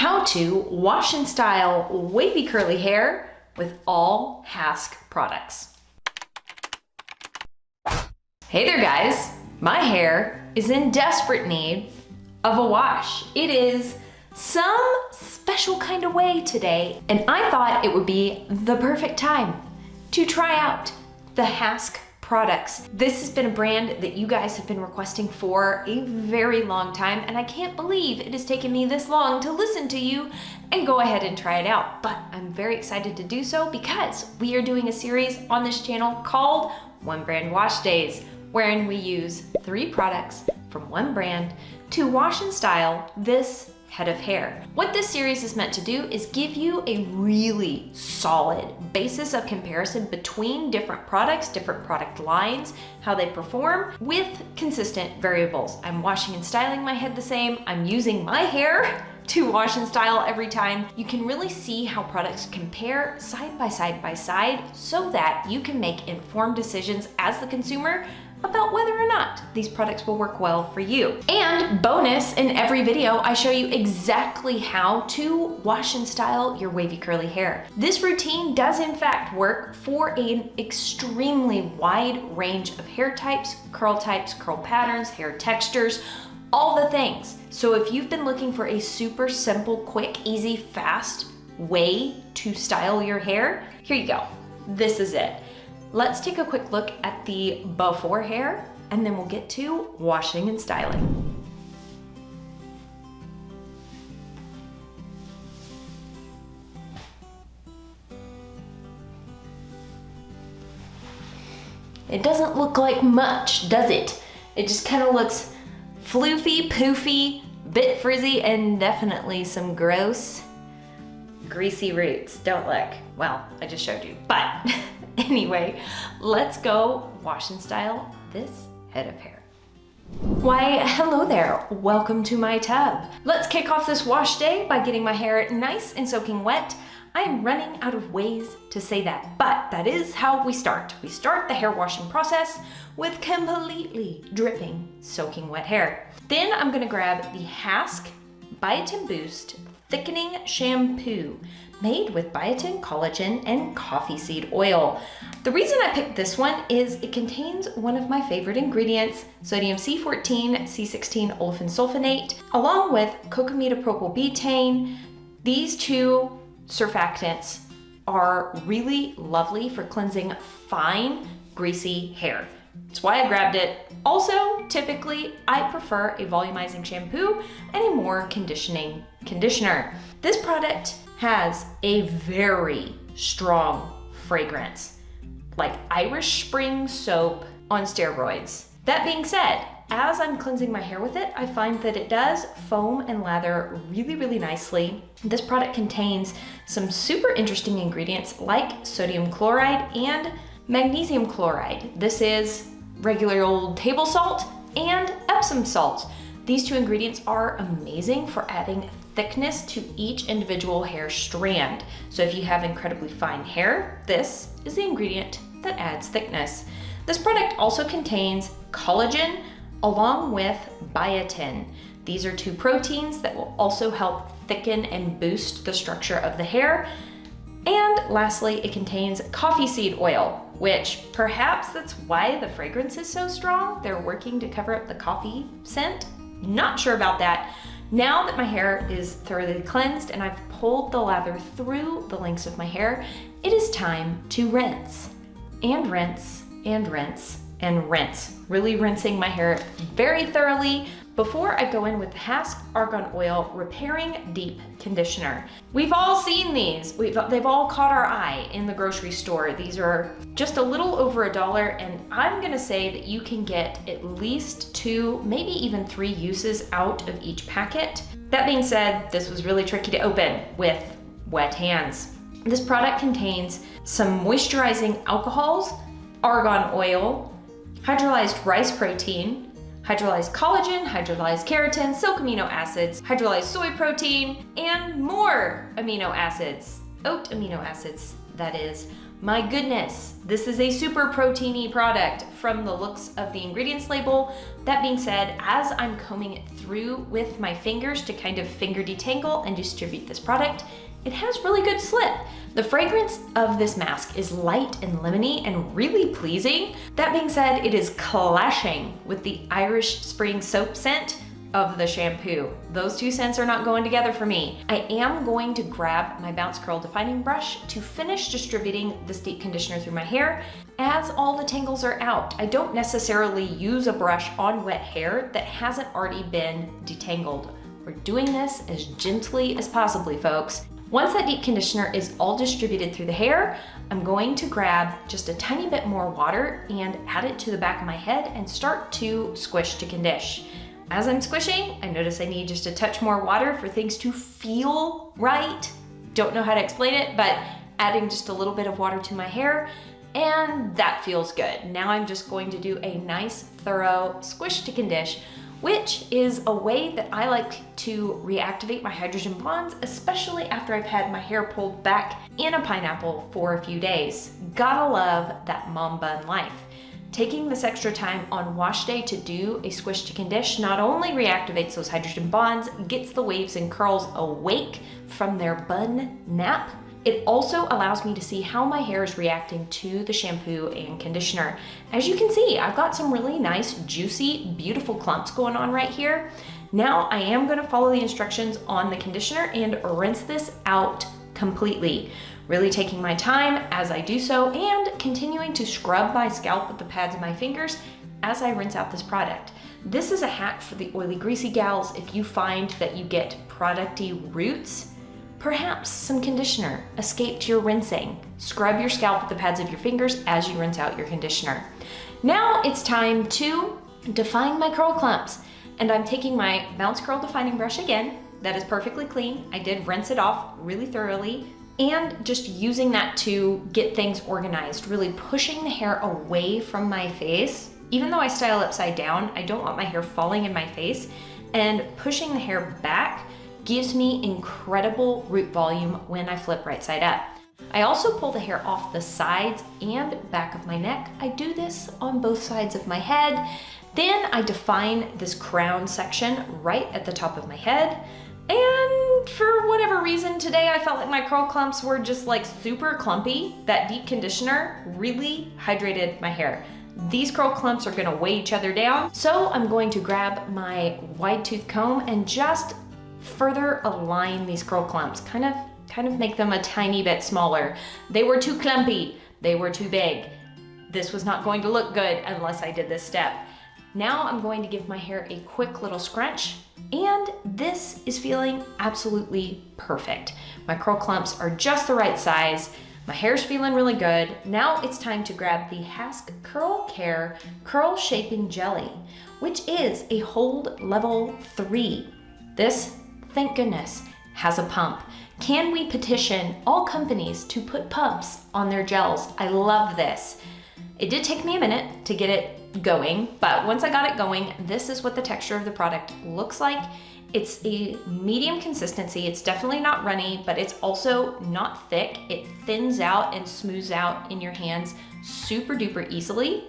how to wash and style wavy curly hair with all Hask products. Hey there guys, my hair is in desperate need of a wash. It is some special kind of way today, and I thought it would be the perfect time to try out the Hask products. This has been a brand that you guys have been requesting for a very long time, and I can't believe it has taken me this long to listen to you and go ahead and try it out. But I'm very excited to do so because we are doing a series on this channel called One Brand Wash Days, wherein we use 3 products from one brand to wash and style this head of hair. What this series is meant to do is give you a really solid basis of comparison between different products, different product lines, how they perform with consistent variables. I'm washing and styling my head the same. I'm using my hair to wash and style every time. You can really see how products compare side by side so that you can make informed decisions as the consumer about whether or not these products will work well for you. And bonus, in every video, I show you exactly how to wash and style your wavy curly hair. This routine does in fact work for an extremely wide range of hair types, curl patterns, hair textures, all the things. So if you've been looking for a super simple, quick, easy, fast way to style your hair, here you go. This is it. Let's take a quick look at the before hair, and then we'll get to washing and styling. It doesn't look like much, does it? It just kind of looks floofy, poofy, bit frizzy, and definitely some gross, greasy roots. Don't look. Well, I just showed you, but anyway, let's go wash and style this head of hair. Why, hello there. Welcome to my tub. Let's kick off this wash day by getting my hair nice and soaking wet. I am running out of ways to say that, but that is how we start. We start the hair washing process with completely dripping, soaking wet hair. Then I'm gonna grab the Hask Biotin Boost Thickening Shampoo, made with biotin, collagen, and coffee seed oil. The reason I picked this one is it contains one of my favorite ingredients, sodium C14, C16 olefin sulfonate, along with cocamidopropylbutane. These 2 surfactants are really lovely for cleansing fine, greasy hair. That's why I grabbed it. Also, typically, I prefer a volumizing shampoo and a more conditioning conditioner. This product has a very strong fragrance, like Irish Spring soap on steroids. That being said, as I'm cleansing my hair with it, I find that it does foam and lather really, really nicely. This product contains some super interesting ingredients like sodium chloride and magnesium chloride. This is regular old table salt and Epsom salt. These 2 ingredients are amazing for adding thickness to each individual hair strand. So if you have incredibly fine hair, this is the ingredient that adds thickness. This product also contains collagen along with biotin. These are 2 proteins that will also help thicken and boost the structure of the hair. And lastly, it contains coffee seed oil, which perhaps that's why the fragrance is so strong. They're working to cover up the coffee scent. Not sure about that. Now that my hair is thoroughly cleansed and I've pulled the lather through the lengths of my hair, it is time to rinse and rinse and rinse and rinse. Really rinsing my hair very thoroughly before I go in with the Hask Argan Oil Repairing Deep Conditioner. We've all seen these. They've all caught our eye in the grocery store. These are just a little over $1, and I'm gonna say that you can get at least 2, maybe even 3 uses out of each packet. That being said, this was really tricky to open with wet hands. This product contains some moisturizing alcohols, argan oil, hydrolyzed rice protein, hydrolyzed collagen, hydrolyzed keratin, silk amino acids, hydrolyzed soy protein, and more amino acids, oat amino acids, that is. My goodness, this is a super proteiny product from the looks of the ingredients label. That being said, as I'm combing it through with my fingers to kind of finger detangle and distribute this product, it has really good slip. The fragrance of this mask is light and lemony and really pleasing. That being said, it is clashing with the Irish Spring soap scent of the shampoo. Those two scents are not going together for me. I am going to grab my Bounce Curl defining brush to finish distributing this deep conditioner through my hair as all the tangles are out. I don't necessarily use a brush on wet hair that hasn't already been detangled. We're doing this as gently as possibly, folks. Once that deep conditioner is all distributed through the hair, I'm going to grab just a tiny bit more water and add it to the back of my head and start to squish to condish. As I'm squishing, I notice I need just a touch more water for things to feel right. Don't know how to explain it, but adding just a little bit of water to my hair, and that feels good. Now I'm just going to do a nice, thorough squish to condish, which is a way that I like to reactivate my hydrogen bonds, especially after I've had my hair pulled back in a pineapple for a few days. Gotta love that mom bun life. Taking this extra time on wash day to do a squish to condish not only reactivates those hydrogen bonds, gets the waves and curls awake from their bun nap, it also allows me to see how my hair is reacting to the shampoo and conditioner. As you can see, I've got some really nice, juicy, beautiful clumps going on right here. Now I am gonna follow the instructions on the conditioner and rinse this out completely. Really taking my time as I do so and continuing to scrub my scalp with the pads of my fingers as I rinse out this product. This is a hack for the oily, greasy gals. If you find that you get producty roots, perhaps some conditioner escaped your rinsing. Scrub your scalp with the pads of your fingers as you rinse out your conditioner. Now it's time to define my curl clumps. And I'm taking my Bounce Curl defining brush again. That is perfectly clean. I did rinse it off really thoroughly. And just using that to get things organized, really pushing the hair away from my face. Even though I style upside down, I don't want my hair falling in my face, and pushing the hair back gives me incredible root volume when I flip right side up. I also pull the hair off the sides and back of my neck. I do this on both sides of my head. Then I define this crown section right at the top of my head. And for whatever reason today, I felt like my curl clumps were just like super clumpy. That deep conditioner really hydrated my hair. These curl clumps are gonna weigh each other down. So I'm going to grab my wide tooth comb and just further align these curl clumps, kind of make them a tiny bit smaller. They were too clumpy, they were too big. This was not going to look good unless I did this step. Now I'm going to give my hair a quick little scrunch, and this is feeling absolutely perfect. My curl clumps are just the right size. My hair's feeling really good. Now it's time to grab the Hask Curl Care Curl Shaping Jelly, which is a hold level 3. This, thank goodness, has a pump. Can we petition all companies to put pumps on their gels? I love this. It did take me a minute to get it going, but once I got it going, this is what the texture of the product looks like. It's a medium consistency. It's definitely not runny, but it's also not thick. It thins out and smooths out in your hands super duper easily.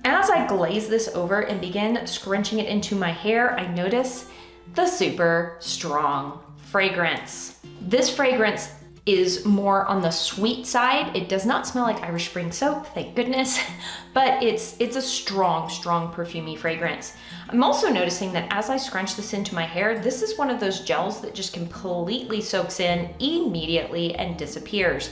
As I glaze this over and begin scrunching it into my hair, I notice the super strong fragrance. This fragrance is more on the sweet side. It does not smell like Irish Spring soap, thank goodness, but it's a strong, strong perfumey fragrance. I'm also noticing that as I scrunch this into my hair, this is one of those gels that just completely soaks in immediately and disappears.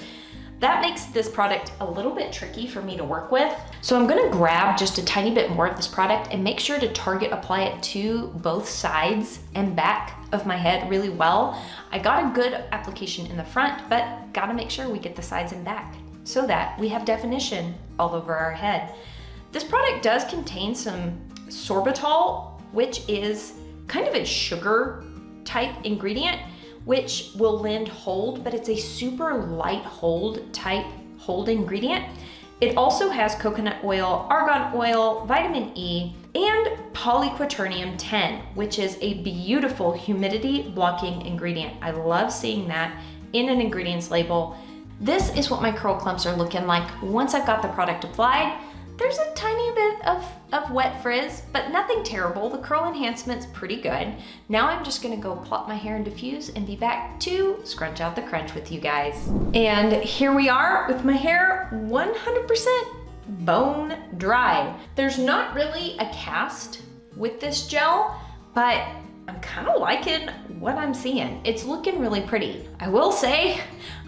That makes this product a little bit tricky for me to work with. So I'm gonna grab just a tiny bit more of this product and make sure to target apply it to both sides and back of my head really well. I got a good application in the front, but gotta make sure we get the sides and back so that we have definition all over our head. This product does contain some sorbitol, which is kind of a sugar type ingredient, which will lend hold, but it's a super light hold type hold ingredient. It also has coconut oil, argan oil, vitamin E, and polyquaternium 10, which is a beautiful humidity blocking ingredient. I love seeing that in an ingredients label. This is what my curl clumps are looking like once I've got the product applied. There's a tiny bit of wet frizz, but nothing terrible. The curl enhancement's pretty good. Now I'm just gonna go plot my hair and diffuse and be back to scrunch out the crunch with you guys. And here we are with my hair 100% bone dry. There's not really a cast with this gel, but I'm kind of liking what I'm seeing. It's looking really pretty. I will say,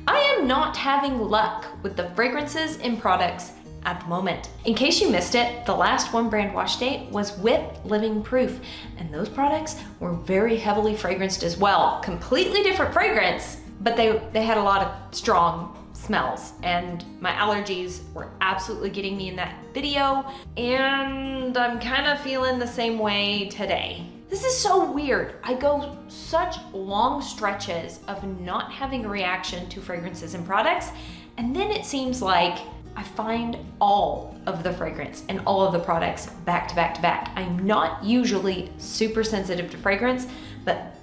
I am not having luck with the fragrances and products at the moment. In case you missed it, the last one brand wash day was with Living Proof, and those products were very heavily fragranced as well. Completely different fragrance, but they had a lot of strong smells, and my allergies were absolutely getting me in that video, and I'm kind of feeling the same way today. This is so weird. I go such long stretches of not having a reaction to fragrances and products, and then it seems like I find all of the fragrance and all of the products back to back to back. I'm not usually super sensitive to fragrance, but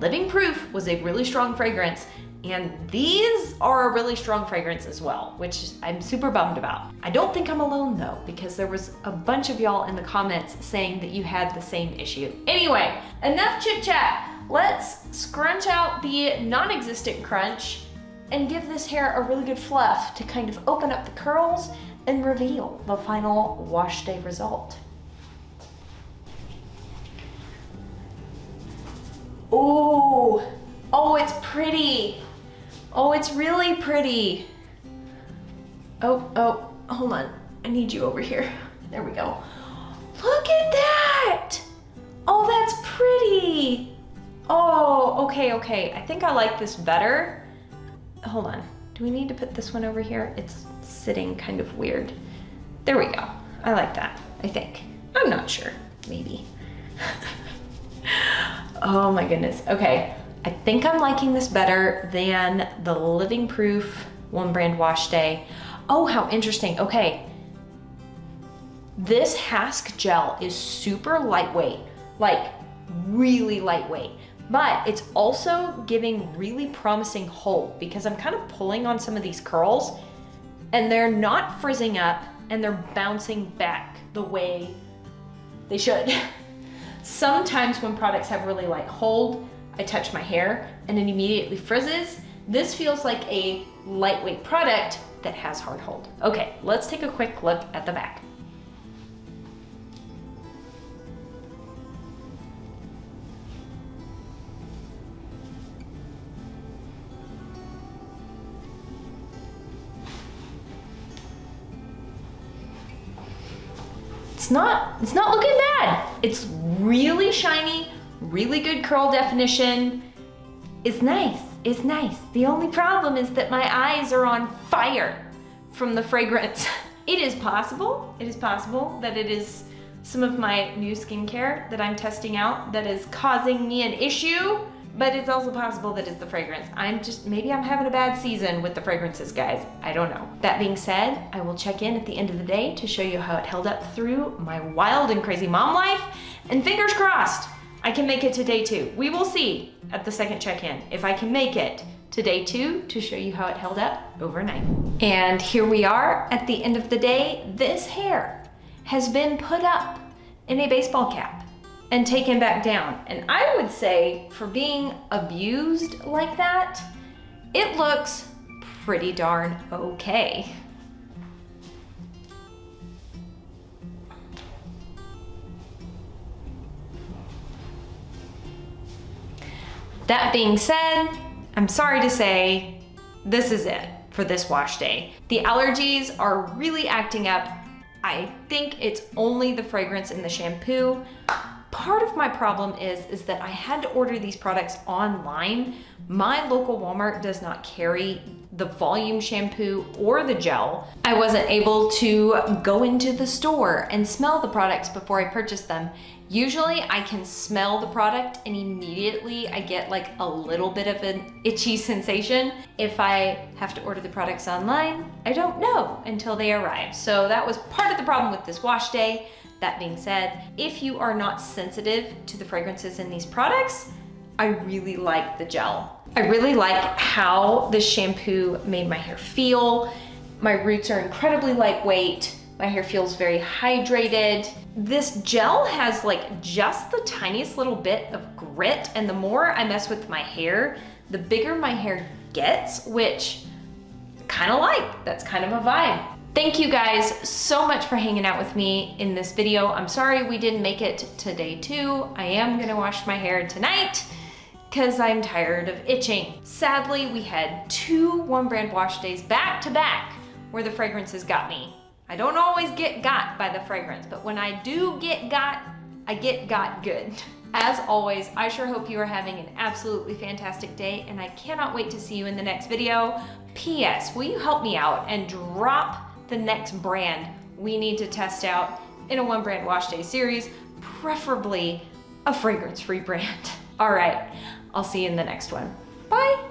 Living Proof was a really strong fragrance, and these are a really strong fragrance as well, which I'm super bummed about. I don't think I'm alone though, because there was a bunch of y'all in the comments saying that you had the same issue. Anyway, enough chit chat. Let's scrunch out the non-existent crunch and give this hair a really good fluff to kind of open up the curls and reveal the final wash day result. Ooh, oh, it's pretty. Oh, it's really pretty. Oh, hold on. I need you over here. There we go. Look at that. Oh, that's pretty. Oh, okay. I think I like this better. Hold on, do we need to put this one over here? It's sitting kind of weird. There we go, I like that, I think. I'm not sure, maybe. Oh my goodness, okay. I think I'm liking this better than the Living Proof one brand wash day. Oh, how interesting, okay. This Hask gel is super lightweight, like really lightweight. But it's also giving really promising hold because I'm kind of pulling on some of these curls and they're not frizzing up and they're bouncing back the way they should. Sometimes when products have really light hold, I touch my hair and it immediately frizzes. This feels like a lightweight product that has hard hold. Okay, let's take a quick look at the back. It's not looking bad. It's really shiny, really good curl definition. It's nice. The only problem is that my eyes are on fire from the fragrance. It is possible that it is some of my new skincare that I'm testing out that is causing me an issue, but it's also possible that it's the fragrance. Maybe I'm having a bad season with the fragrances, guys. I don't know. That being said, I will check in at the end of the day to show you how it held up through my wild and crazy mom life, and fingers crossed, I can make it to day 2. We will see at the second check-in if I can make it to day 2 to show you how it held up overnight. And here we are at the end of the day. This hair has been put up in a baseball cap and taken back down. And I would say for being abused like that, it looks pretty darn okay. That being said, I'm sorry to say, this is it for this wash day. The allergies are really acting up. I think it's only the fragrance in the shampoo. Part of my problem is that I had to order these products online. My local Walmart does not carry the volume shampoo or the gel. I wasn't able to go into the store and smell the products before I purchased them. Usually I can smell the product and immediately I get like a little bit of an itchy sensation. If I have to order the products online, I don't know until they arrive. So that was part of the problem with this wash day. That being said, if you are not sensitive to the fragrances in these products, I really like the gel. I really like how the shampoo made my hair feel. My roots are incredibly lightweight. My hair feels very hydrated. This gel has like just the tiniest little bit of grit, and the more I mess with my hair, the bigger my hair gets, which I kind of like. That's kind of a vibe. Thank you guys so much for hanging out with me in this video. I'm sorry we didn't make it to day 2. I am gonna wash my hair tonight because I'm tired of itching. Sadly, we had 2 One Brand wash days back to back where the fragrances got me. I don't always get got by the fragrance, but when I do get got, I get got good. As always, I sure hope you are having an absolutely fantastic day, and I cannot wait to see you in the next video. P.S. Will you help me out and drop the next brand we need to test out in a One Brand Wash Day series, preferably a fragrance-free brand. All right, I'll see you in the next one. Bye.